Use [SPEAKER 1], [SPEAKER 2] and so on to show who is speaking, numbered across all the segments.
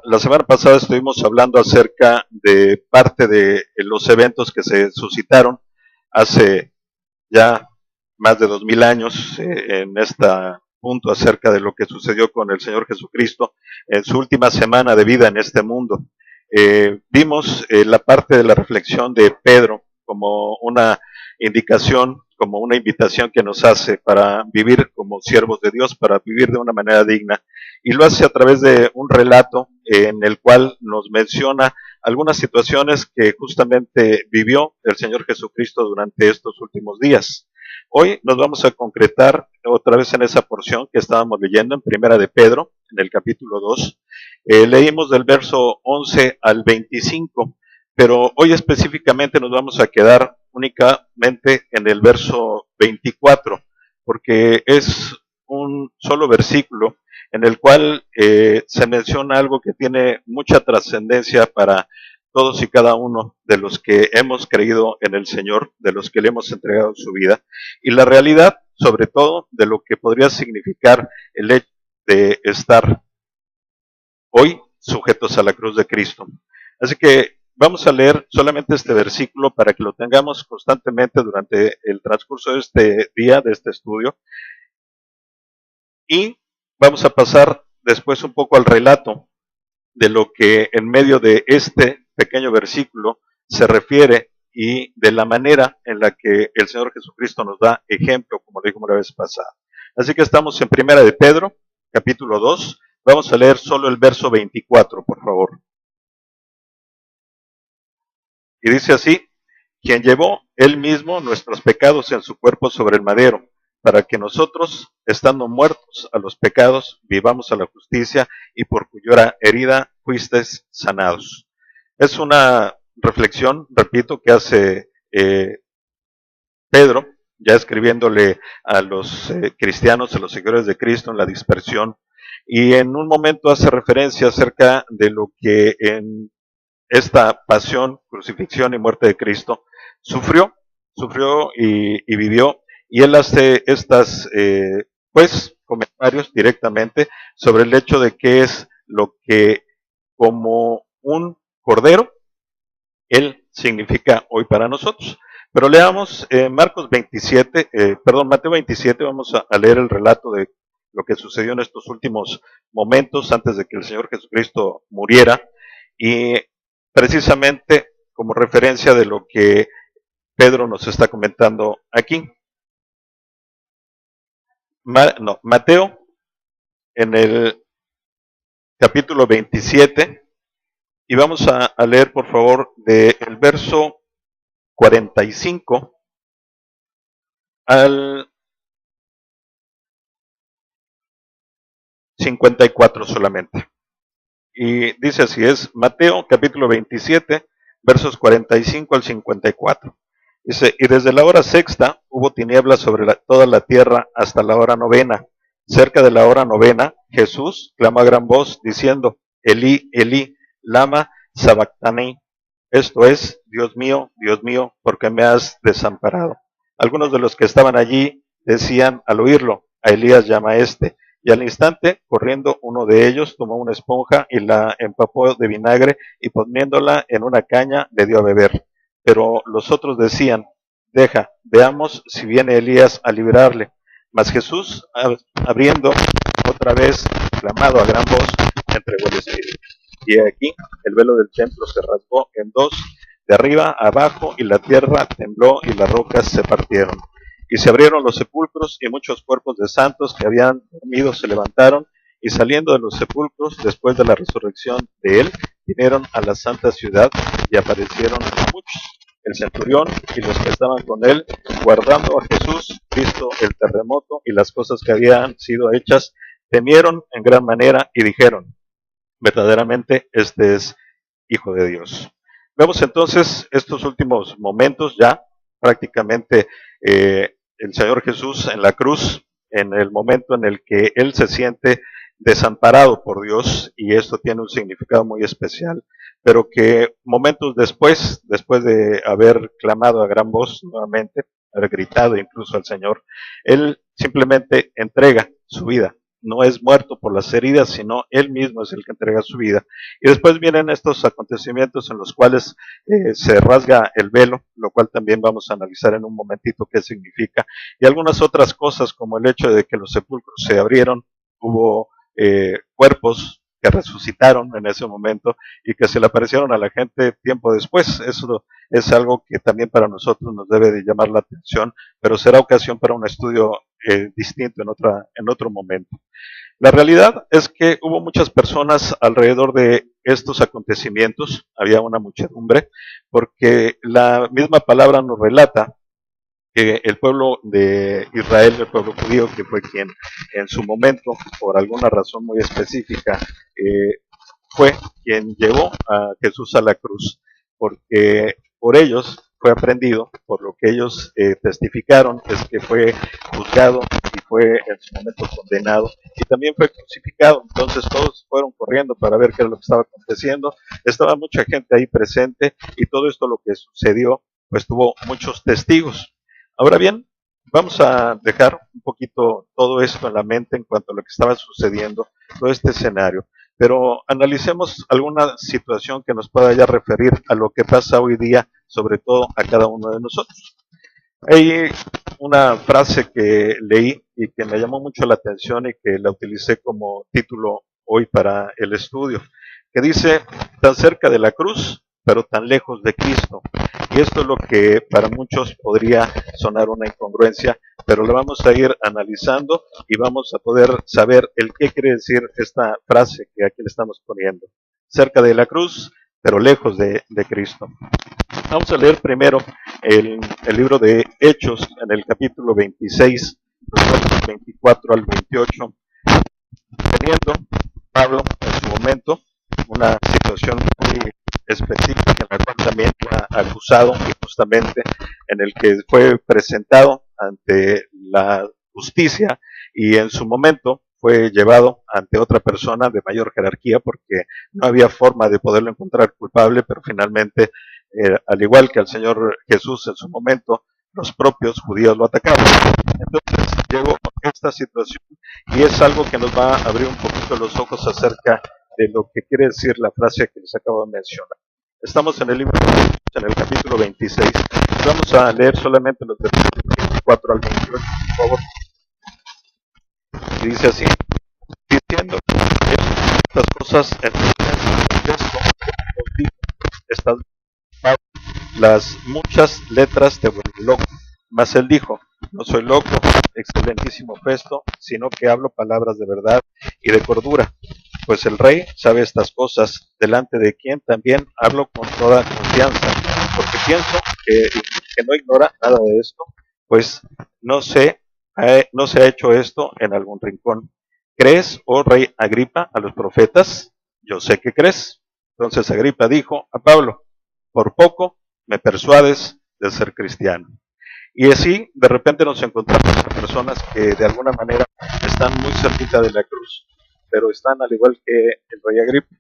[SPEAKER 1] La semana pasada estuvimos hablando acerca de parte de los eventos que se suscitaron hace ya más de 2000 años en este punto acerca de lo que sucedió con el Señor Jesucristo en su última semana de vida en este mundo. Vimos la parte de la reflexión de Pedro como una indicación, como una invitación que nos hace para vivir como siervos de Dios, para vivir de una manera digna. Y lo hace a través de un relato en el cual nos menciona algunas situaciones que justamente vivió el Señor Jesucristo durante estos últimos días. Hoy nos vamos a concretar otra vez en esa porción que estábamos leyendo en Primera de Pedro, en el capítulo 2. Leímos del verso 11 al 25, pero hoy específicamente nos vamos a quedar únicamente en el verso 24, porque es un solo versículo en el cual se menciona algo que tiene mucha trascendencia para todos y cada uno de los que hemos creído en el Señor, de los que le hemos entregado su vida, y la realidad, sobre todo, de lo que podría significar el hecho de estar hoy sujetos a la cruz de Cristo. Así que vamos a leer solamente este versículo para que lo tengamos constantemente durante el transcurso de este día, de este estudio, y vamos a pasar después un poco al relato de lo que en medio de este pequeño versículo se refiere y de la manera en la que el Señor Jesucristo nos da ejemplo, como lo dijimos la vez pasada. Así que estamos en Primera de Pedro, capítulo 2. Vamos a leer solo el verso 24, por favor. Y dice así: quien llevó él mismo nuestros pecados en su cuerpo sobre el madero, para que nosotros, estando muertos a los pecados, vivamos a la justicia, y por cuya herida fuisteis sanados. Es una reflexión, repito, que hace Pedro, ya escribiéndole a los cristianos, a los seguidores de Cristo en la dispersión, y en un momento hace referencia acerca de lo que en esta pasión, crucifixión y muerte de Cristo sufrió y vivió, y él hace estas pues comentarios directamente sobre el hecho de que es lo que como un cordero él significa hoy para nosotros. Pero leamos Marcos 27, Mateo 27, vamos a leer el relato de lo que sucedió en estos últimos momentos antes de que el Señor Jesucristo muriera, y precisamente como referencia de lo que Pedro nos está comentando aquí. Mateo, en el capítulo 27, y vamos a leer por favor del verso 45 al 54 solamente. Y dice así, es Mateo capítulo 27, versos 45 al 54. Dice, y desde la hora sexta hubo tinieblas sobre toda la tierra hasta la hora novena. Cerca de la hora novena, Jesús clamó a gran voz diciendo, Elí, Elí, lama sabactani. Esto es, Dios mío, ¿por qué me has desamparado? Algunos de los que estaban allí decían al oírlo, a Elías llama a este. Y al instante, corriendo uno de ellos, tomó una esponja y la empapó de vinagre y poniéndola en una caña le dio a beber. Pero los otros decían, deja, veamos si viene Elías a librarle. Mas Jesús, abriendo otra vez, clamado a gran voz, entregó el espíritu. Y aquí el velo del templo se rasgó en dos, de arriba a abajo, y la tierra tembló y las rocas se partieron. Y se abrieron los sepulcros, y muchos cuerpos de santos que habían dormido se levantaron, y saliendo de los sepulcros, después de la resurrección de él, vinieron a la santa ciudad, y aparecieron muchos. El centurión y los que estaban con él, guardando a Jesús, visto el terremoto y las cosas que habían sido hechas, temieron en gran manera y dijeron, verdaderamente este es Hijo de Dios. Vemos entonces estos últimos momentos ya prácticamente el Señor Jesús en la cruz, en el momento en el que Él se siente desamparado por Dios, y esto tiene un significado muy especial, pero que momentos después de haber clamado a gran voz nuevamente, haber gritado incluso al Señor, Él simplemente entrega su vida, no es muerto por las heridas, sino él mismo es el que entrega su vida. Y después vienen estos acontecimientos en los cuales se rasga el velo, lo cual también vamos a analizar en un momentito qué significa, y algunas otras cosas como el hecho de que los sepulcros se abrieron, hubo cuerpos que resucitaron en ese momento y que se le aparecieron a la gente tiempo después. Eso es algo que también para nosotros nos debe de llamar la atención, pero será ocasión para un estudio distinto en otro momento. La realidad es que hubo muchas personas alrededor de estos acontecimientos, había una muchedumbre, porque la misma palabra nos relata que el pueblo de Israel, el pueblo judío, que fue quien en su momento, por alguna razón muy específica, fue quien llevó a Jesús a la cruz, porque por ellos fue aprendido, por lo que ellos testificaron, es que fue juzgado y fue en su momento condenado y también fue crucificado. Entonces todos fueron corriendo para ver qué era lo que estaba aconteciendo. Estaba mucha gente ahí presente y todo esto lo que sucedió, pues tuvo muchos testigos. Ahora bien, vamos a dejar un poquito todo esto en la mente en cuanto a lo que estaba sucediendo, todo este escenario. Pero analicemos alguna situación que nos pueda ya referir a lo que pasa hoy día, sobre todo a cada uno de nosotros. Hay una frase que leí y que me llamó mucho la atención y que la utilicé como título hoy para el estudio, que dice, tan cerca de la cruz, pero tan lejos de Cristo. Y esto es lo que para muchos podría sonar una incongruencia, pero lo vamos a ir analizando y vamos a poder saber el qué quiere decir esta frase que aquí le estamos poniendo. Cerca de la cruz, pero lejos de Cristo. Vamos a leer primero el libro de Hechos en el capítulo 26, versículos 24 al 28, teniendo Pablo en su momento una situación muy específica en la cual también fue acusado injustamente, en el que fue presentado ante la justicia y en su momento fue llevado ante otra persona de mayor jerarquía porque no había forma de poderlo encontrar culpable, pero finalmente, al igual que al Señor Jesús en su momento, los propios judíos lo atacaron. Entonces llegó esta situación y es algo que nos va a abrir un poquito los ojos acerca de lo que quiere decir la frase que les acabo de mencionar. Estamos en el libro de Hechos, en el capítulo 26. Vamos a leer solamente los versículos 24 al 28, por favor. Y dice así, diciendo estas cosas en esto, estas las muchas letras te vuelven loco. Mas él dijo, no soy loco, excelentísimo Festo, sino que hablo palabras de verdad y de cordura. Pues el rey sabe estas cosas, delante de quien también hablo con toda confianza, porque pienso que no ignora nada de esto, pues no se ha hecho esto en algún rincón. ¿Crees, oh rey Agripa, a los profetas? Yo sé que crees. Entonces Agripa dijo a Pablo, por poco me persuades de ser cristiano. Y así, de repente nos encontramos con personas que de alguna manera están muy cerquita de la cruz, pero están al igual que el rey Agripa,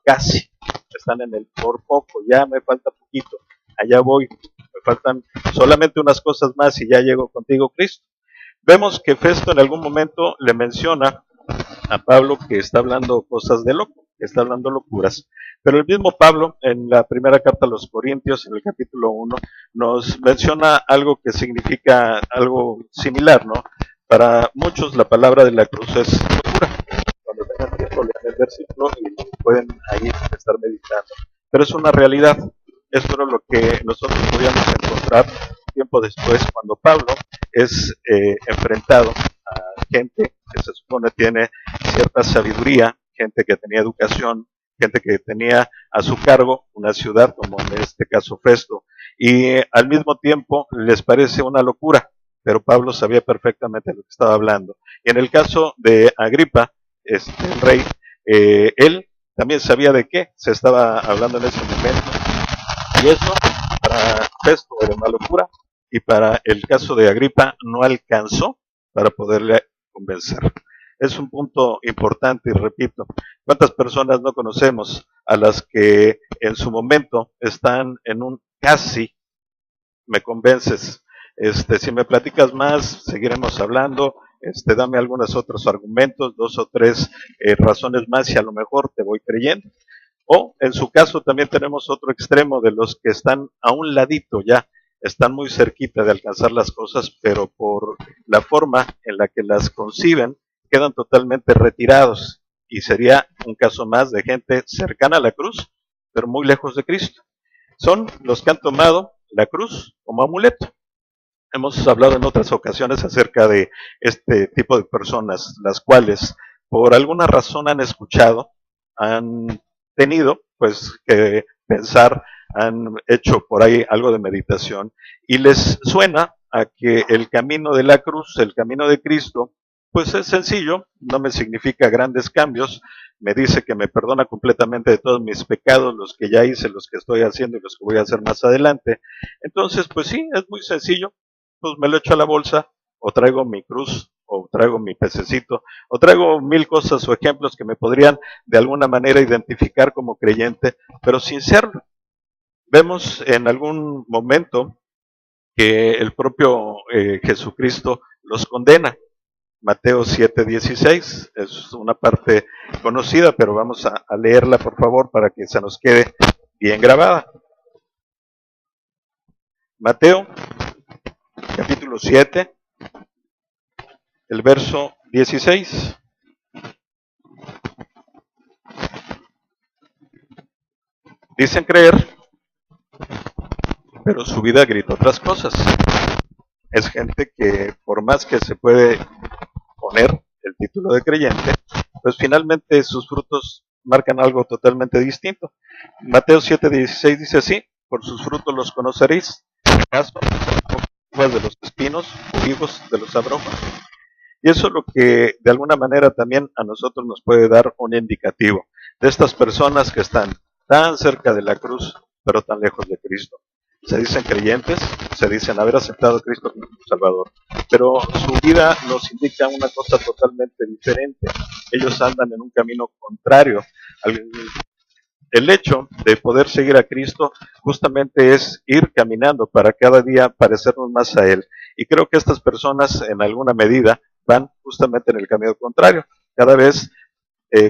[SPEAKER 1] casi, están en el por poco, ya me falta poquito, allá voy, me faltan solamente unas cosas más y ya llego contigo, Cristo. Vemos que Festo en algún momento le menciona a Pablo que está hablando cosas de loco, que está hablando locuras. Pero el mismo Pablo, en la primera carta a los Corintios, en el capítulo 1, nos menciona algo que significa algo similar, ¿no? Para muchos la palabra de la cruz es locura. Cuando tengan tiempo lean el versículo y pueden ahí estar meditando. Pero es una realidad. Esto era lo que nosotros podíamos encontrar tiempo después cuando Pablo es enfrentado a gente que se supone tiene cierta sabiduría, gente que tenía educación, gente que tenía a su cargo una ciudad, como en este caso Festo, y al mismo tiempo les parece una locura, pero Pablo sabía perfectamente de lo que estaba hablando. Y en el caso de Agripa, el rey, él también sabía de qué se estaba hablando en ese momento, y eso para Festo era una locura, y para el caso de Agripa no alcanzó para poderle convencer. Es un punto importante y repito, ¿cuántas personas no conocemos a las que en su momento están en un casi me convences? Si me platicas más, seguiremos hablando, dame algunos otros argumentos, dos o tres razones más y a lo mejor te voy creyendo. O en su caso también tenemos otro extremo de los que están a un ladito ya, están muy cerquita de alcanzar las cosas, pero por la forma en la que las conciben, quedan totalmente retirados. Y sería un caso más de gente cercana a la cruz, pero muy lejos de Cristo. Son los que han tomado la cruz como amuleto. Hemos hablado en otras ocasiones acerca de este tipo de personas, las cuales por alguna razón han escuchado, han tenido pues que pensar, han hecho por ahí algo de meditación y les suena a que el camino de la cruz, el camino de Cristo, pues es sencillo, no me significa grandes cambios, me dice que me perdona completamente de todos mis pecados, los que ya hice, los que estoy haciendo y los que voy a hacer más adelante. Entonces, pues sí, es muy sencillo, pues me lo echo a la bolsa, o traigo mi cruz, o traigo mi pececito, o traigo mil cosas o ejemplos que me podrían de alguna manera identificar como creyente, pero sin serlo. Vemos en algún momento que el propio Jesucristo los condena. Mateo 7:16 es una parte conocida, pero vamos a leerla por favor para que se nos quede bien grabada. Mateo capítulo 7, el verso 16. Dicen creer, pero su vida grita otras cosas. Es gente que por más que se puede poner el título de creyente, pues finalmente sus frutos marcan algo totalmente distinto. Mateo 7:16 dice así: por sus frutos los conoceréis. ¿Acaso uvas de los espinos o higos de los abrojos? Y eso es lo que de alguna manera también a nosotros nos puede dar un indicativo de estas personas que están tan cerca de la cruz, pero tan lejos de Cristo. Se dicen creyentes, se dicen haber aceptado a Cristo como su Salvador, pero su vida nos indica una cosa totalmente diferente. Ellos andan en un camino contrario. El hecho de poder seguir a Cristo justamente es ir caminando para cada día parecernos más a Él. Y creo que estas personas en alguna medida van justamente en el camino contrario, cada vez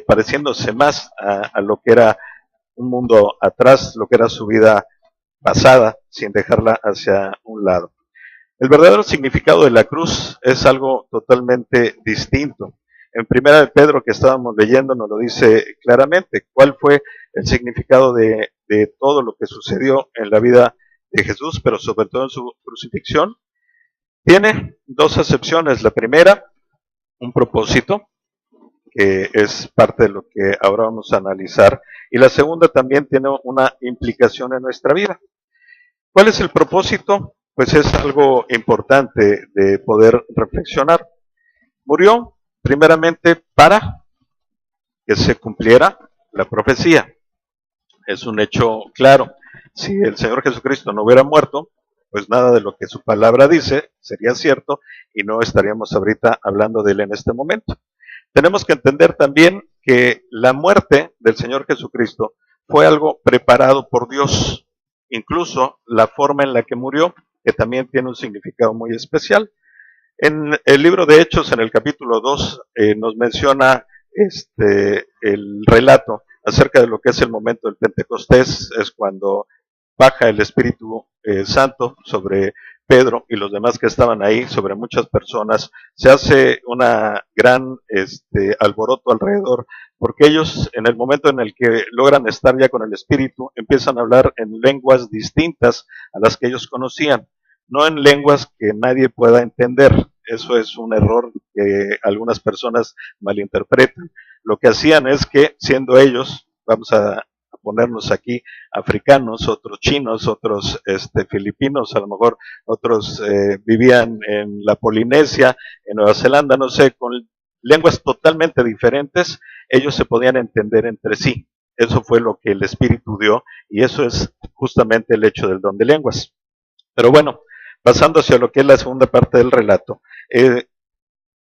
[SPEAKER 1] pareciéndose más a lo que era un mundo atrás, lo que era su vida pasada, sin dejarla hacia un lado. El verdadero significado de la cruz es algo totalmente distinto. En Primera de Pedro, que estábamos leyendo, nos lo dice claramente cuál fue el significado de todo lo que sucedió en la vida de Jesús, pero sobre todo en su crucifixión. Tiene dos acepciones. La primera, un propósito, que es parte de lo que ahora vamos a analizar, y la segunda también tiene una implicación en nuestra vida. ¿Cuál es el propósito? Pues es algo importante de poder reflexionar. Murió primeramente para que se cumpliera la profecía. Es un hecho claro. Si el Señor Jesucristo no hubiera muerto, pues nada de lo que su palabra dice sería cierto y no estaríamos ahorita hablando de él en este momento. Tenemos que entender también que la muerte del Señor Jesucristo fue algo preparado por Dios, incluso la forma en la que murió, que también tiene un significado muy especial. En el libro de Hechos, en el capítulo 2, nos menciona el relato acerca de lo que es el momento del Pentecostés, es cuando baja el Espíritu Santo sobre Pedro y los demás que estaban ahí, sobre muchas personas, se hace una gran alboroto alrededor, porque ellos en el momento en el que logran estar ya con el Espíritu, empiezan a hablar en lenguas distintas a las que ellos conocían, no en lenguas que nadie pueda entender. Eso es un error que algunas personas malinterpretan. Lo que hacían es que, siendo ellos, vamos a ponernos aquí, africanos, otros chinos, otros filipinos, a lo mejor otros vivían en la Polinesia, en Nueva Zelanda, no sé, con lenguas totalmente diferentes, ellos se podían entender entre sí. Eso fue lo que el Espíritu dio y eso es justamente el hecho del don de lenguas. Pero bueno, pasando hacia lo que es la segunda parte del relato,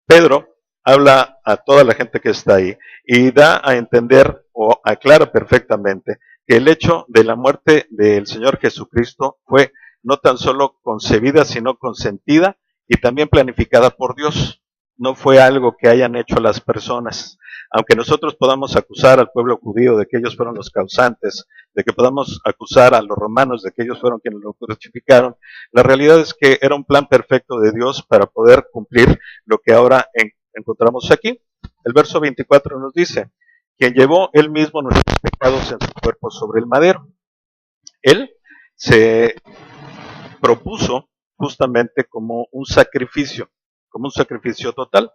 [SPEAKER 1] Pedro habla a toda la gente que está ahí y da a entender o aclara perfectamente que el hecho de la muerte del Señor Jesucristo fue no tan solo concebida, sino consentida y también planificada por Dios. no fue algo que hayan hecho las personas. Aunque nosotros podamos acusar al pueblo judío de que ellos fueron los causantes, de que podamos acusar a los romanos de que ellos fueron quienes lo crucificaron, la realidad es que era un plan perfecto de Dios para poder cumplir lo que ahora encontramos aquí. El verso 24 nos dice, quien llevó él mismo nuestros pecados en su cuerpo sobre el madero. Él se propuso justamente como un sacrificio total.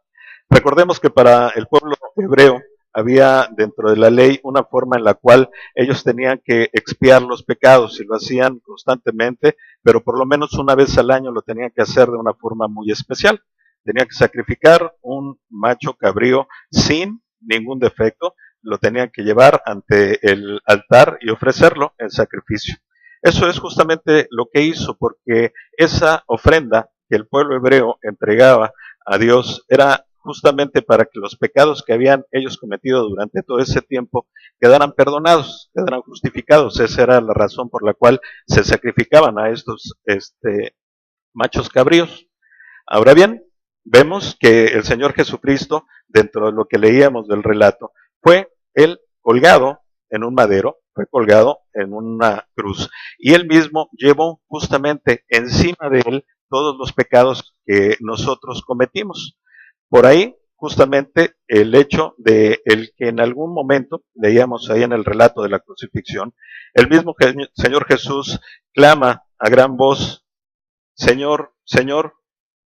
[SPEAKER 1] Recordemos que para el pueblo hebreo había dentro de la ley una forma en la cual ellos tenían que expiar los pecados y lo hacían constantemente, pero por lo menos una vez al año lo tenían que hacer de una forma muy especial. Tenían que sacrificar un macho cabrío sin ningún defecto, lo tenían que llevar ante el altar y ofrecerlo en sacrificio. Eso es justamente lo que hizo, porque esa ofrenda que el pueblo hebreo entregaba a Dios era justamente para que los pecados que habían ellos cometido durante todo ese tiempo quedaran perdonados, quedaran justificados. Esa era la razón por la cual se sacrificaban a estos machos cabríos. Ahora bien, vemos que el Señor Jesucristo, dentro de lo que leíamos del relato, fue él colgado en un madero, fue colgado en una cruz, y él mismo llevó justamente encima de él todos los pecados que nosotros cometimos. Por ahí, justamente, el hecho de el que en algún momento, leíamos ahí en el relato de la crucifixión, el mismo Señor Jesús clama a gran voz, Señor, Señor,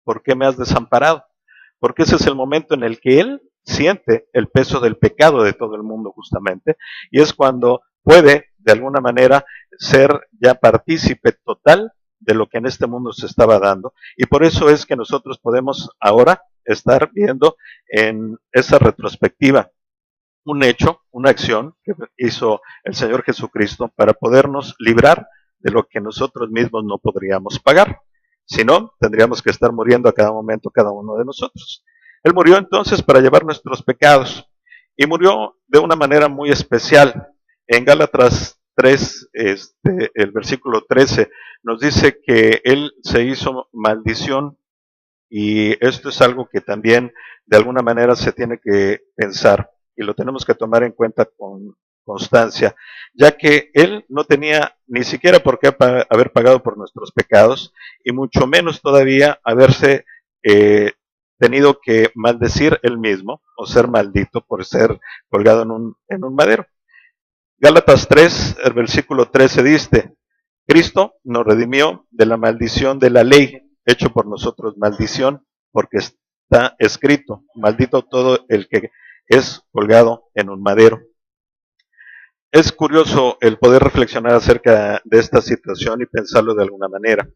[SPEAKER 1] ¿por qué me has desamparado? Porque ese es el momento en el que él siente el peso del pecado de todo el mundo justamente, y es cuando puede de alguna manera ser ya partícipe total de lo que en este mundo se estaba dando, y por eso es que nosotros podemos ahora estar viendo en esa retrospectiva un hecho, una acción que hizo el Señor Jesucristo para podernos librar de lo que nosotros mismos no podríamos pagar. Si no, tendríamos que estar muriendo a cada momento cada uno de nosotros. Él murió entonces para llevar nuestros pecados y murió de una manera muy especial. En Gálatas 3, el versículo 13, nos dice que Él se hizo maldición, y esto es algo que también de alguna manera se tiene que pensar y lo tenemos que tomar en cuenta con constancia, ya que Él no tenía ni siquiera por qué haber pagado por nuestros pecados, y mucho menos todavía haberse tenido que maldecir Él mismo o ser maldito por ser colgado en un madero. Gálatas 3, el versículo 13 dice, Cristo nos redimió de la maldición de la ley, hecho por nosotros maldición, porque está escrito, maldito todo el que es colgado en un madero. Es curioso el poder reflexionar acerca de esta situación y pensarlo de alguna manera.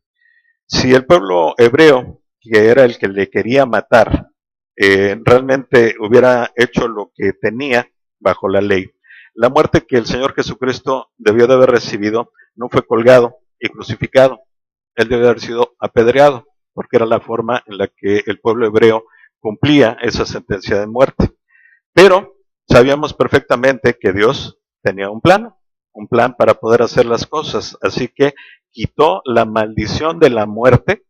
[SPEAKER 1] Si el pueblo hebreo, que era el que le quería matar, realmente hubiera hecho lo que tenía bajo la ley, la muerte que el Señor Jesucristo debió de haber recibido no fue colgado y crucificado, él debió haber sido apedreado, porque era la forma en la que el pueblo hebreo cumplía esa sentencia de muerte. Pero sabíamos perfectamente que Dios tenía un plan para poder hacer las cosas, así que quitó la maldición de la muerte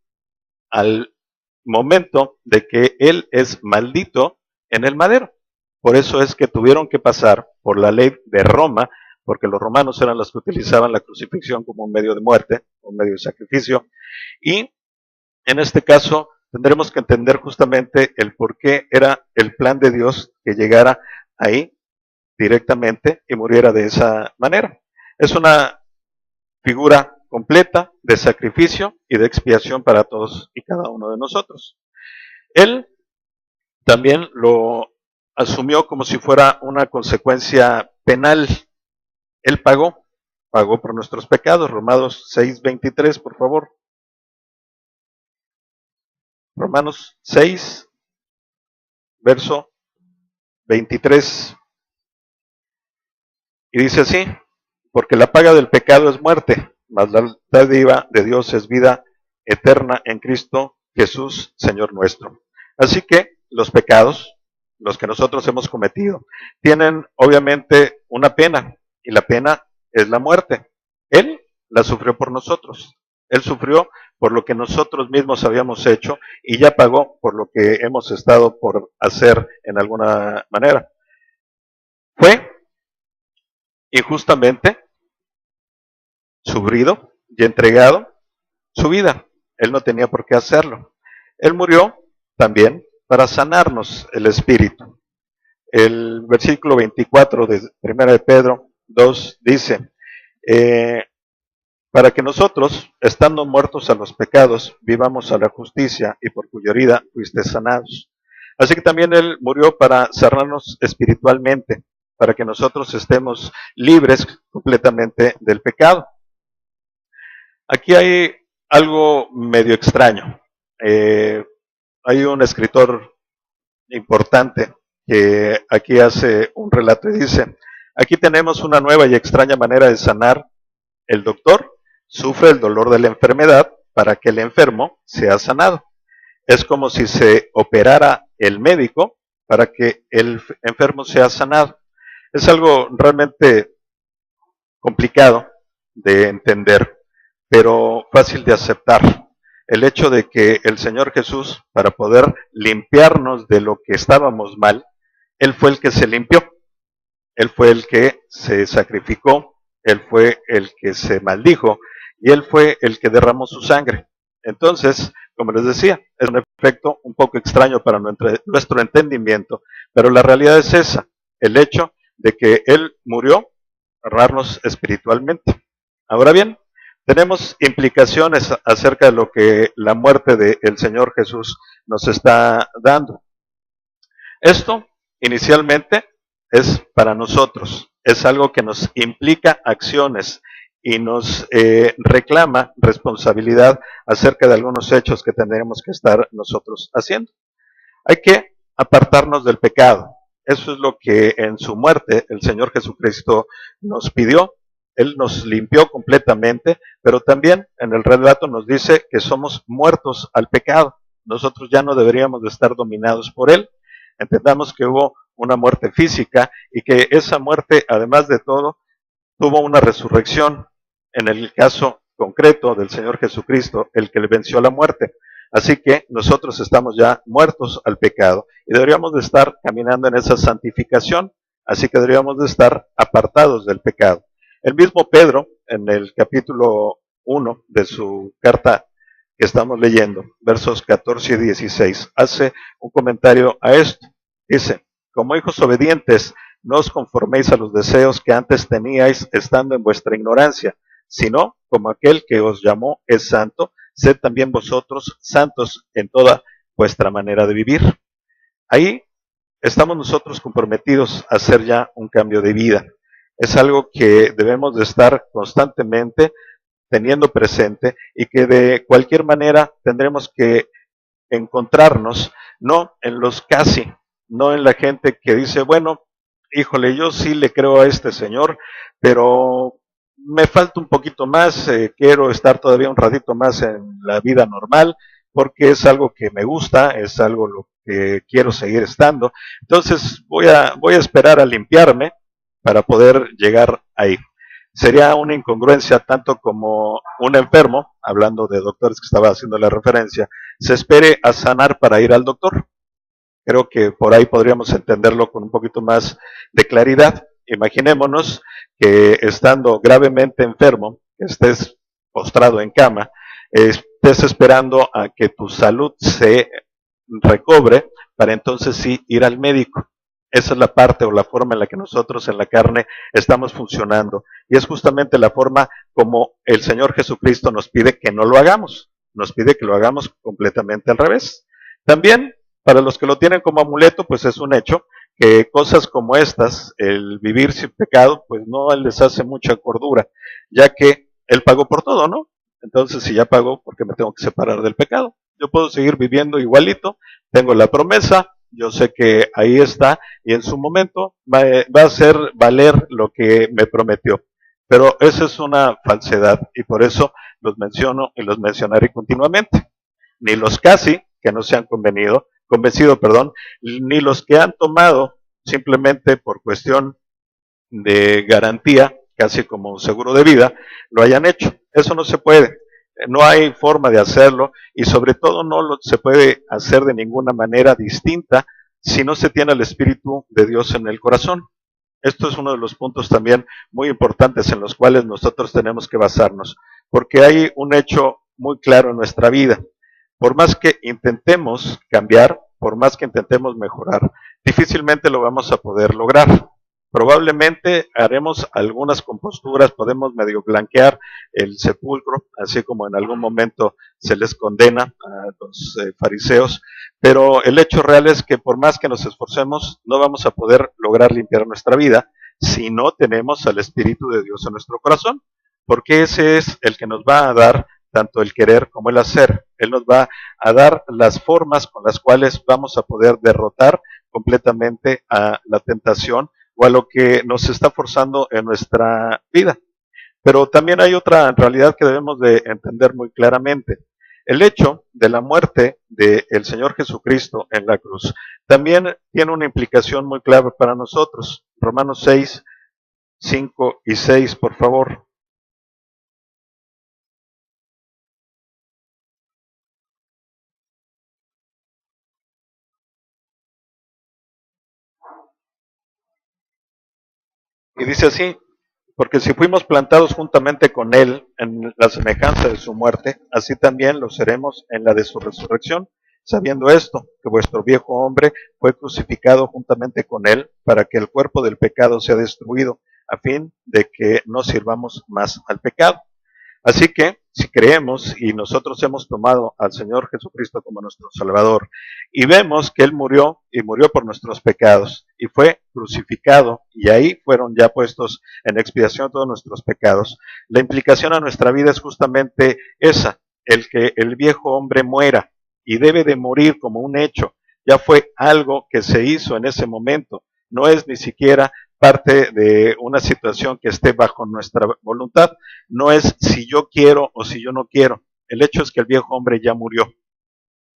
[SPEAKER 1] al momento de que él es maldito en el madero. Por eso es que tuvieron que pasar por la ley de Roma, porque los romanos eran los que utilizaban la crucifixión como un medio de muerte, un medio de sacrificio, y en este caso tendremos que entender justamente el por qué era el plan de Dios que llegara ahí directamente y muriera de esa manera. Es una figura completa de sacrificio y de expiación para todos y cada uno de nosotros. Él también lo asumió como si fuera una consecuencia penal. Él pagó por nuestros pecados. Romanos 6:23, por favor. Romanos 6, verso 23. Y dice así, porque la paga del pecado es muerte, mas la dádiva de Dios es vida eterna en Cristo Jesús, Señor nuestro. Así que los pecados, los que nosotros hemos cometido, tienen obviamente una pena, y la pena es la muerte. Él la sufrió por nosotros. Él sufrió por lo que nosotros mismos habíamos hecho y ya pagó por lo que hemos estado por hacer en alguna manera. Fue injustamente sufrido y entregado su vida. Él no tenía por qué hacerlo. Él murió también para sanarnos el espíritu. El versículo 24 de 1 de Pedro 2 dice, para que nosotros, estando muertos a los pecados, vivamos a la justicia y por cuya herida fuiste sanados. Así que también Él murió para sanarnos espiritualmente, para que nosotros estemos libres completamente del pecado. Aquí hay algo medio extraño. Hay un escritor importante que aquí hace un relato y dice, aquí tenemos una nueva y extraña manera de sanar. El doctor sufre el dolor de la enfermedad para que el enfermo sea sanado. Es como si se operara el médico para que el enfermo sea sanado. Es algo realmente complicado de entender, pero fácil de aceptar. El hecho de que el Señor Jesús, para poder limpiarnos de lo que estábamos mal, Él fue el que se limpió, Él fue el que se sacrificó, Él fue el que se maldijo y Él fue el que derramó su sangre. Entonces, como les decía, es un efecto un poco extraño para nuestro entendimiento, pero la realidad es esa, el hecho de que Él murió para honrarnos espiritualmente. Ahora bien, tenemos implicaciones acerca de lo que la muerte del Señor Jesús nos está dando. Esto, inicialmente, es para nosotros, es algo que nos implica acciones y nos reclama responsabilidad acerca de algunos hechos que tendremos que estar nosotros haciendo. Hay que apartarnos del pecado. Eso es lo que en su muerte el Señor Jesucristo nos pidió. Él nos limpió completamente, pero también en el relato nos dice que somos muertos al pecado. Nosotros ya no deberíamos de estar dominados por él. Entendamos que hubo una muerte física y que esa muerte, además de todo, tuvo una resurrección. En el caso concreto del Señor Jesucristo, el que le venció la muerte. Así que nosotros estamos ya muertos al pecado y deberíamos de estar caminando en esa santificación, así que deberíamos de estar apartados del pecado. El mismo Pedro, en el capítulo 1 de su carta que estamos leyendo, versos 14 y 16, hace un comentario a esto. Dice, como hijos obedientes, no os conforméis a los deseos que antes teníais estando en vuestra ignorancia, sino como aquel que os llamó es santo, sed también vosotros santos en toda vuestra manera de vivir. Ahí estamos nosotros comprometidos a hacer ya un cambio de vida. Es algo que debemos de estar constantemente teniendo presente y que de cualquier manera tendremos que encontrarnos, no en los casi, no en la gente que dice, bueno, híjole, yo sí le creo a este señor, pero me falta un poquito más, quiero estar todavía un ratito más en la vida normal, porque es algo que me gusta, es algo lo que quiero seguir estando. Entonces voy a esperar a limpiarme para poder llegar ahí. Sería una incongruencia tanto como un enfermo, hablando de doctores que estaba haciendo la referencia, se espere a sanar para ir al doctor. Creo que por ahí podríamos entenderlo con un poquito más de claridad. Imaginémonos que estando gravemente enfermo, estés postrado en cama, estés esperando a que tu salud se recobre para entonces sí ir al médico. Esa es la parte o la forma en la que nosotros en la carne estamos funcionando. Y es justamente la forma como el Señor Jesucristo nos pide que no lo hagamos. Nos pide que lo hagamos completamente al revés. También, para los que lo tienen como amuleto, pues es un hecho que cosas como estas, el vivir sin pecado, pues no les hace mucha cordura, ya que Él pagó por todo, ¿no? Entonces, si ya pagó, ¿por qué me tengo que separar del pecado? Yo puedo seguir viviendo igualito, tengo la promesa, yo sé que ahí está y en su momento va a hacer valer lo que me prometió. Pero esa es una falsedad y por eso los menciono y los mencionaré continuamente. Ni los casi, que no se han convencido, ni los que han tomado simplemente por cuestión de garantía, casi como un seguro de vida, lo hayan hecho. Eso no se puede. No hay forma de hacerlo y sobre todo se puede hacer de ninguna manera distinta si no se tiene el Espíritu de Dios en el corazón. Esto es uno de los puntos también muy importantes en los cuales nosotros tenemos que basarnos, porque hay un hecho muy claro en nuestra vida. Por más que intentemos cambiar, por más que intentemos mejorar, difícilmente lo vamos a poder lograr. Probablemente haremos algunas composturas, podemos medio blanquear el sepulcro, así como en algún momento se les condena a los fariseos, pero el hecho real es que por más que nos esforcemos, no vamos a poder lograr limpiar nuestra vida si no tenemos al Espíritu de Dios en nuestro corazón, porque ese es el que nos va a dar tanto el querer como el hacer. Él nos va a dar las formas con las cuales vamos a poder derrotar completamente a la tentación o a lo que nos está forzando en nuestra vida. Pero también hay otra realidad que debemos de entender muy claramente. El hecho de la muerte del Señor Jesucristo en la cruz también tiene una implicación muy clave para nosotros. Romanos 6, 5 y 6, por favor. Y dice así, porque si fuimos plantados juntamente con Él en la semejanza de su muerte, así también lo seremos en la de su resurrección, sabiendo esto, que vuestro viejo hombre fue crucificado juntamente con Él, para que el cuerpo del pecado sea destruido, a fin de que no sirvamos más al pecado. Así que, si creemos y nosotros hemos tomado al Señor Jesucristo como nuestro Salvador y vemos que Él murió y murió por nuestros pecados y fue crucificado y ahí fueron ya puestos en expiación todos nuestros pecados, la implicación a nuestra vida es justamente esa, el que el viejo hombre muera y debe de morir como un hecho. Ya fue algo que se hizo en ese momento, no es ni siquiera parte de una situación que esté bajo nuestra voluntad. No es si yo quiero o si yo no quiero. El hecho es que el viejo hombre ya murió.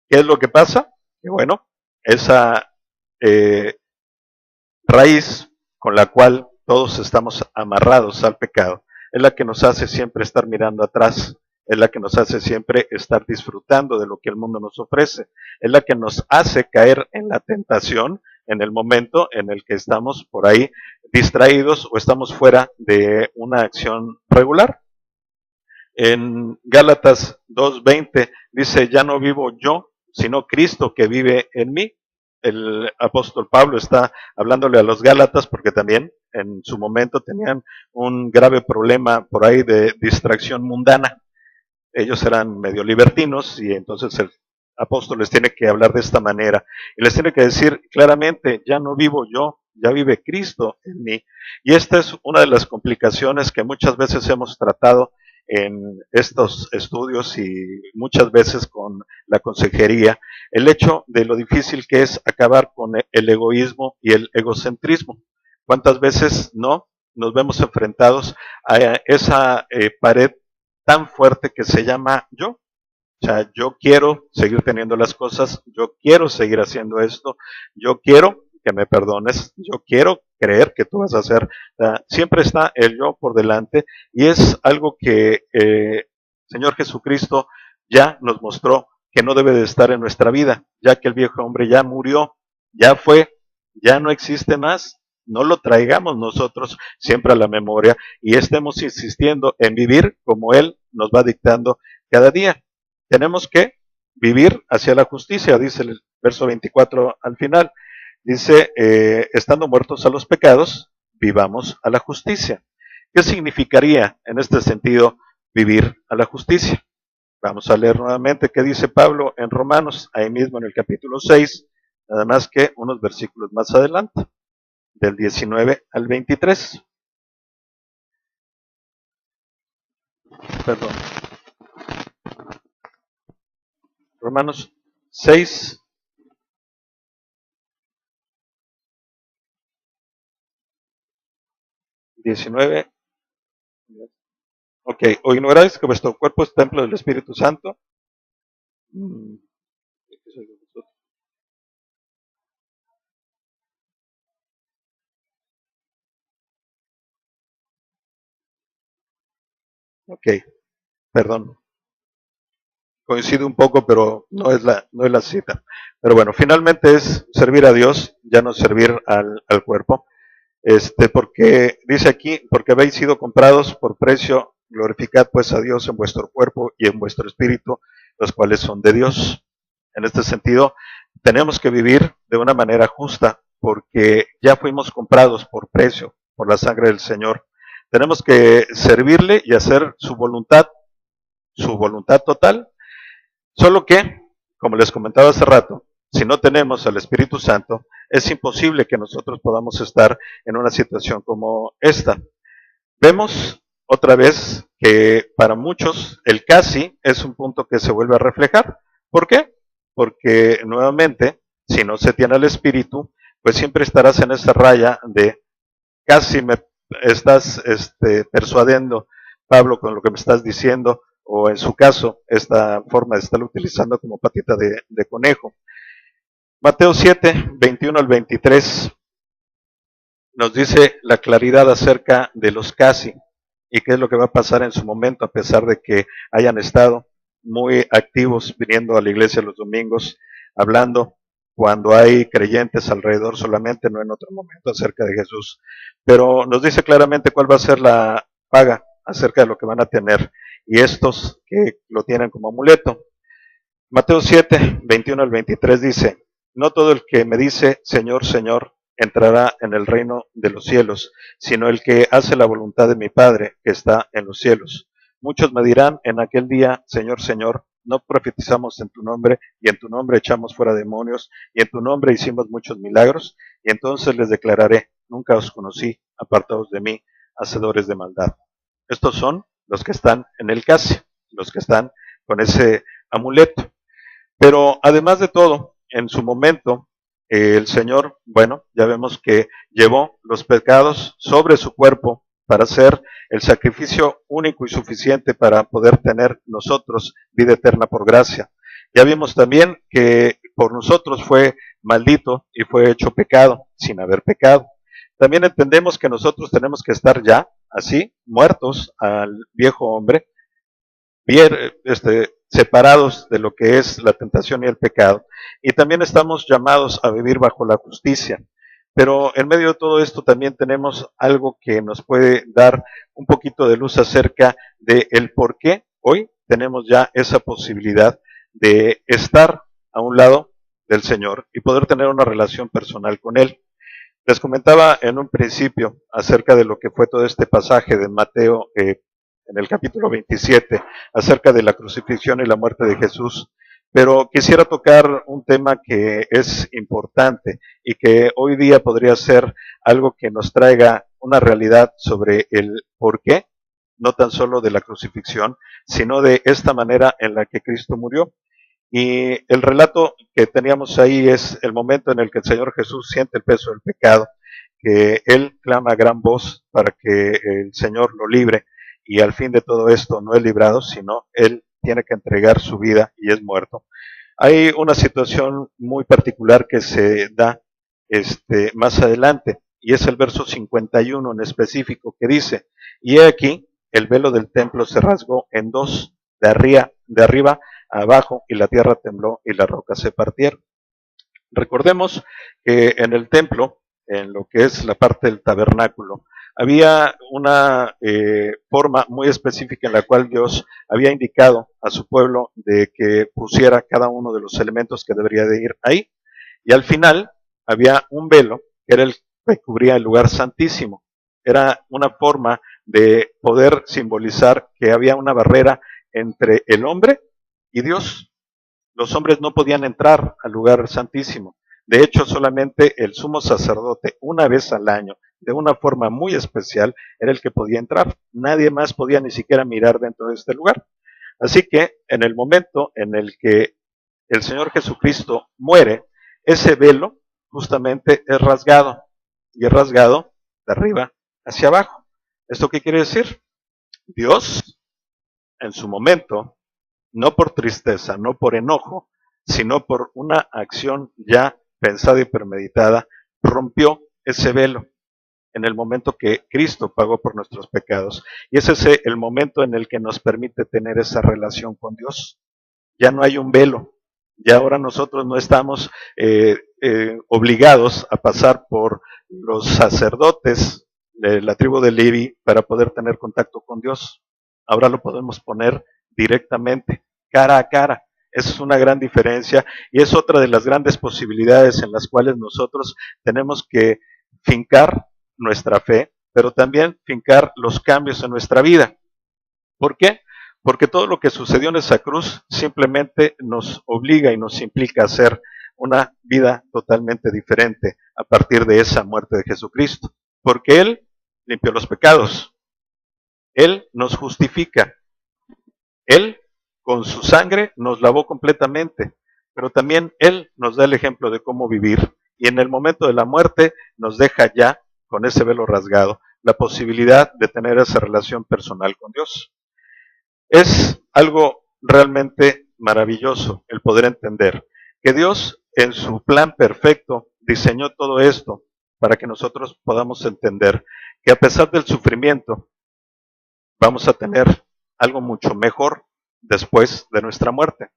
[SPEAKER 1] ¿Qué es lo que pasa? Que bueno, esa eh, raíz con la cual todos estamos amarrados al pecado es la que nos hace siempre estar mirando atrás, es la que nos hace siempre estar disfrutando de lo que el mundo nos ofrece, es la que nos hace caer en la tentación en el momento en el que estamos por ahí distraídos o estamos fuera de una acción regular. En Gálatas 2:20 dice, ya no vivo yo, sino Cristo que vive en mí. El apóstol Pablo está hablándole a los Gálatas porque también en su momento tenían un grave problema por ahí de distracción mundana. Ellos eran medio libertinos y entonces el apóstol les tiene que hablar de esta manera y les tiene que decir claramente, ya no vivo yo, ya vive Cristo en mí. Y esta es una de las complicaciones que muchas veces hemos tratado en estos estudios y muchas veces con la consejería, el hecho de lo difícil que es acabar con el egoísmo y el egocentrismo. ¿Cuántas veces no nos vemos enfrentados a esa pared tan fuerte que se llama yo? O sea, yo quiero seguir teniendo las cosas, yo quiero seguir haciendo esto, yo quiero que me perdones, yo quiero creer que tú vas a hacer. Siempre está el yo por delante y es algo que Señor Jesucristo ya nos mostró que no debe de estar en nuestra vida, ya que el viejo hombre ya murió, ya fue, ya no existe más. No lo traigamos nosotros siempre a la memoria y estemos insistiendo en vivir como Él nos va dictando cada día. Tenemos que vivir hacia la justicia, dice el verso 24 al final. Dice, estando muertos a los pecados, vivamos a la justicia. ¿Qué significaría en este sentido vivir a la justicia? Vamos a leer nuevamente qué dice Pablo en Romanos, ahí mismo en el capítulo 6, nada más que unos versículos más adelante, del 19 al 23. Perdón, Romanos 6, 19. Ok, o ignoráis que vuestro cuerpo es templo del Espíritu Santo. Mm, Ok, perdón. coincide un poco, pero no es la cita. Pero bueno, finalmente es servir a Dios, ya no servir al cuerpo. Porque dice aquí, porque habéis sido comprados por precio, glorificad pues a Dios en vuestro cuerpo y en vuestro espíritu, los cuales son de Dios. En este sentido, tenemos que vivir de una manera justa, porque ya fuimos comprados por precio, por la sangre del Señor. Tenemos que servirle y hacer su voluntad total, solo que, como les comentaba hace rato, si no tenemos al Espíritu Santo, es imposible que nosotros podamos estar en una situación como esta. Vemos otra vez que para muchos el casi es un punto que se vuelve a reflejar. ¿Por qué? Porque nuevamente, si no se tiene al Espíritu, pues siempre estarás en esa raya de casi me estás persuadiendo, Pablo, con lo que me estás diciendo, o en su caso, esta forma de estarlo utilizando como patita de conejo. Mateo 7, 21 al 23, nos dice la claridad acerca de los casi y qué es lo que va a pasar en su momento, a pesar de que hayan estado muy activos viniendo a la iglesia los domingos, hablando cuando hay creyentes alrededor solamente, no en otro momento, acerca de Jesús. Pero nos dice claramente cuál va a ser la paga acerca de lo que van a tener, y estos que lo tienen como amuleto. Mateo 7, 21 al 23 dice, no todo el que me dice, Señor, Señor, entrará en el reino de los cielos, sino el que hace la voluntad de mi Padre que está en los cielos. Muchos me dirán en aquel día, Señor, Señor, no profetizamos en tu nombre, y en tu nombre echamos fuera demonios, y en tu nombre hicimos muchos milagros, y entonces les declararé, nunca os conocí, apartados de mí, hacedores de maldad. Estos son los que están en el casi, los que están con ese amuleto. Pero además de todo, en su momento, el Señor, bueno, ya vemos que llevó los pecados sobre su cuerpo para hacer el sacrificio único y suficiente para poder tener nosotros vida eterna por gracia. Ya vimos también que por nosotros fue maldito y fue hecho pecado sin haber pecado. También entendemos que nosotros tenemos que estar ya así, muertos al viejo hombre, bien, separados de lo que es la tentación y el pecado. Y también estamos llamados a vivir bajo la justicia. Pero en medio de todo esto también tenemos algo que nos puede dar un poquito de luz acerca de el por qué hoy tenemos ya esa posibilidad de estar a un lado del Señor y poder tener una relación personal con Él. Les comentaba en un principio acerca de lo que fue todo este pasaje de Mateo en el capítulo 27, acerca de la crucifixión y la muerte de Jesús, pero quisiera tocar un tema que es importante y que hoy día podría ser algo que nos traiga una realidad sobre el por qué, no tan solo de la crucifixión, sino de esta manera en la que Cristo murió. Y el relato que teníamos ahí es el momento en el que el Señor Jesús siente el peso del pecado, que Él clama a gran voz para que el Señor lo libre, y al fin de todo esto no es librado, sino Él tiene que entregar su vida y es muerto. Hay una situación muy particular que se da más adelante, y es el verso 51 en específico, que dice, y he aquí, el velo del templo se rasgó en dos, de arriba a abajo, y la tierra tembló y las rocas se partieron. Recordemos que en el templo, en lo que es la parte del tabernáculo, había una forma muy específica en la cual Dios había indicado a su pueblo de que pusiera cada uno de los elementos que debería de ir ahí. Y al final había un velo que era el que cubría el lugar santísimo. Era una forma de poder simbolizar que había una barrera entre el hombre y Dios. Los hombres no podían entrar al lugar santísimo. De hecho, solamente el sumo sacerdote, una vez al año, de una forma muy especial, era el que podía entrar. Nadie más podía ni siquiera mirar dentro de este lugar. Así que en el momento en el que el Señor Jesucristo muere, ese velo justamente es rasgado, y es rasgado de arriba hacia abajo. ¿Esto qué quiere decir? Dios, en su momento, no por tristeza, no por enojo, sino por una acción ya pensada y premeditada, rompió ese velo en el momento que Cristo pagó por nuestros pecados. Y ese es el momento en el que nos permite tener esa relación con Dios. ya no hay un velo. Ya ahora nosotros no estamos obligados a pasar por los sacerdotes de la tribu de Levi para poder tener contacto con Dios. Ahora lo podemos poner directamente, cara a cara. Esa es una gran diferencia y es otra de las grandes posibilidades en las cuales nosotros tenemos que fincar nuestra fe, pero también fincar los cambios en nuestra vida. ¿Por qué? Porque todo lo que sucedió en esa cruz simplemente nos obliga y nos implica hacer una vida totalmente diferente a partir de esa muerte de Jesucristo. Porque Él limpió los pecados, Él nos justifica, Él con su sangre nos lavó completamente, pero también Él nos da el ejemplo de cómo vivir y en el momento de la muerte nos deja ya con ese velo rasgado la posibilidad de tener esa relación personal con Dios. Es algo realmente maravilloso el poder entender que Dios en su plan perfecto diseñó todo esto para que nosotros podamos entender que a pesar del sufrimiento vamos a tener algo mucho mejor después de nuestra muerte.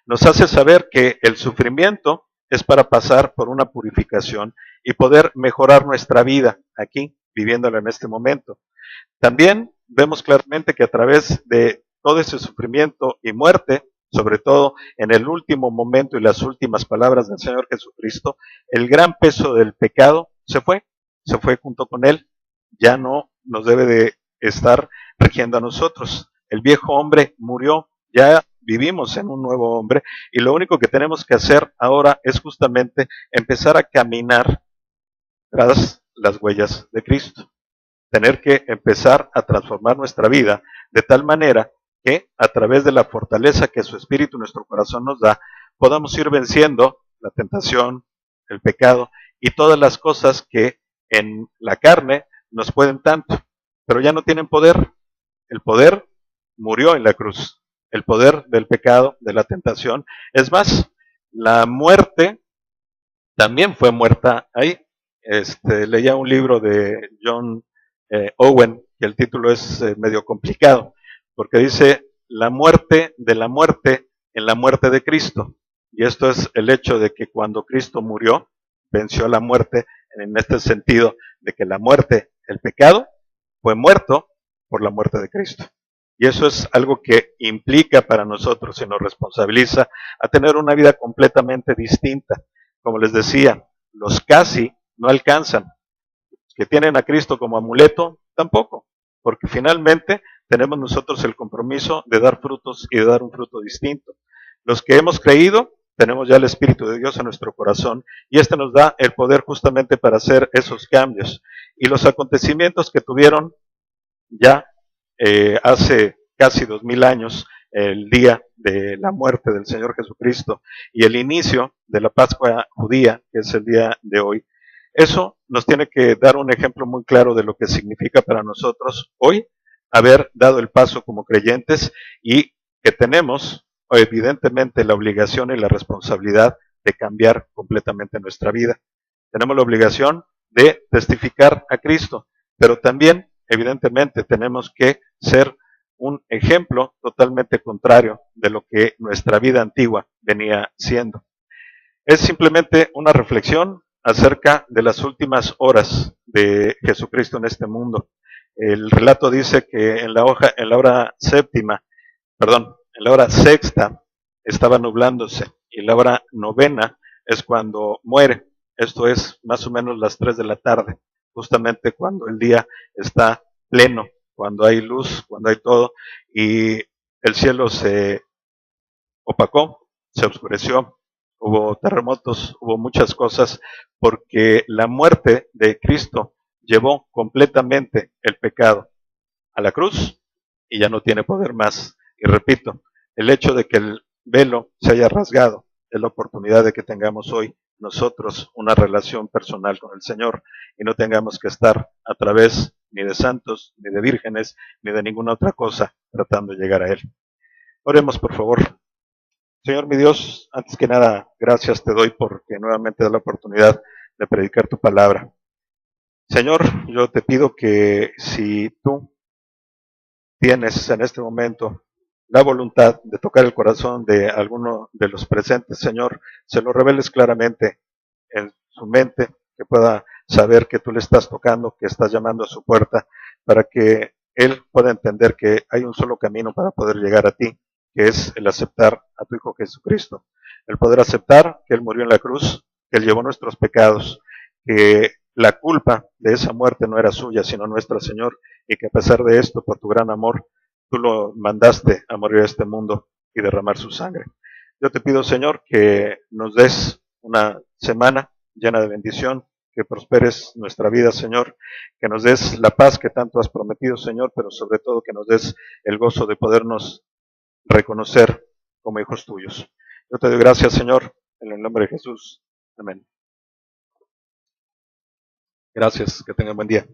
[SPEAKER 1] Nos hace saber que el sufrimiento es para pasar por una purificación y poder mejorar nuestra vida aquí, viviéndola en este momento. También vemos claramente que a través de todo ese sufrimiento y muerte, sobre todo en el último momento y las últimas palabras del Señor Jesucristo, el gran peso del pecado se fue junto con Él. Ya no nos debe de estar rigiendo a nosotros. El viejo hombre murió, ya vivimos en un nuevo hombre y lo único que tenemos que hacer ahora es justamente empezar a caminar tras las huellas de Cristo. Tener que empezar a transformar nuestra vida de tal manera que a través de la fortaleza que su espíritu, nuestro corazón nos da, podamos ir venciendo la tentación, el pecado y todas las cosas que en la carne nos pueden tanto, pero ya no tienen poder. El poder murió en la cruz. El poder del pecado, de la tentación. Es más, la muerte también fue muerta ahí. Leía un libro de John Owen, que el título es medio complicado, porque dice la muerte de la muerte en la muerte de Cristo. Y esto es el hecho de que cuando Cristo murió, venció la muerte en este sentido de que la muerte, el pecado, fue muerto por la muerte de Cristo. Y eso es algo que implica para nosotros y nos responsabiliza a tener una vida completamente distinta. Como les decía, los casi no alcanzan. Los que tienen a Cristo como amuleto, tampoco. Porque finalmente tenemos nosotros el compromiso de dar frutos y de dar un fruto distinto. Los que hemos creído, tenemos ya el Espíritu de Dios en nuestro corazón y este nos da el poder justamente para hacer esos cambios. Y los acontecimientos que tuvieron ya hace casi 2000 años, el día de la muerte del Señor Jesucristo y el inicio de la Pascua judía, que es el día de hoy. Eso nos tiene que dar un ejemplo muy claro de lo que significa para nosotros hoy haber dado el paso como creyentes y que tenemos evidentemente la obligación y la responsabilidad de cambiar completamente nuestra vida. Tenemos la obligación de testificar a Cristo, pero también evidentemente tenemos que ser un ejemplo totalmente contrario de lo que nuestra vida antigua venía siendo. Es simplemente una reflexión acerca de las últimas horas de Jesucristo en este mundo. El relato dice que en la hora séptima, en la hora sexta estaba nublándose y la hora novena es cuando muere. Esto es más o menos las 3 de la tarde, justamente cuando el día está pleno, cuando hay luz, cuando hay todo, y el cielo se opacó, se oscureció, hubo terremotos, hubo muchas cosas, porque la muerte de Cristo llevó completamente el pecado a la cruz y ya no tiene poder más. Y repito, el hecho de que el velo se haya rasgado es la oportunidad de que tengamos hoy nosotros una relación personal con el Señor y no tengamos que estar a través ni de santos, ni de vírgenes, ni de ninguna otra cosa tratando de llegar a Él. Oremos, por favor. Señor mi Dios, antes que nada, gracias te doy porque nuevamente da la oportunidad de predicar tu palabra. Señor, yo te pido que si tú tienes en este momento la voluntad de tocar el corazón de alguno de los presentes, Señor, se lo reveles claramente en su mente, que pueda saber que tú le estás tocando, que estás llamando a su puerta, para que él pueda entender que hay un solo camino para poder llegar a ti, que es el aceptar a tu Hijo Jesucristo, el poder aceptar que Él murió en la cruz, que Él llevó nuestros pecados, que la culpa de esa muerte no era suya, sino nuestra, Señor, y que a pesar de esto, por tu gran amor, tú lo mandaste a morir a este mundo y derramar su sangre. Yo te pido, Señor, que nos des una semana llena de bendición, que prosperes nuestra vida, Señor, que nos des la paz que tanto has prometido, Señor, pero sobre todo que nos des el gozo de podernos reconocer como hijos tuyos. Yo te doy gracias, Señor, en el nombre de Jesús. Amén. Gracias, que tengan buen día.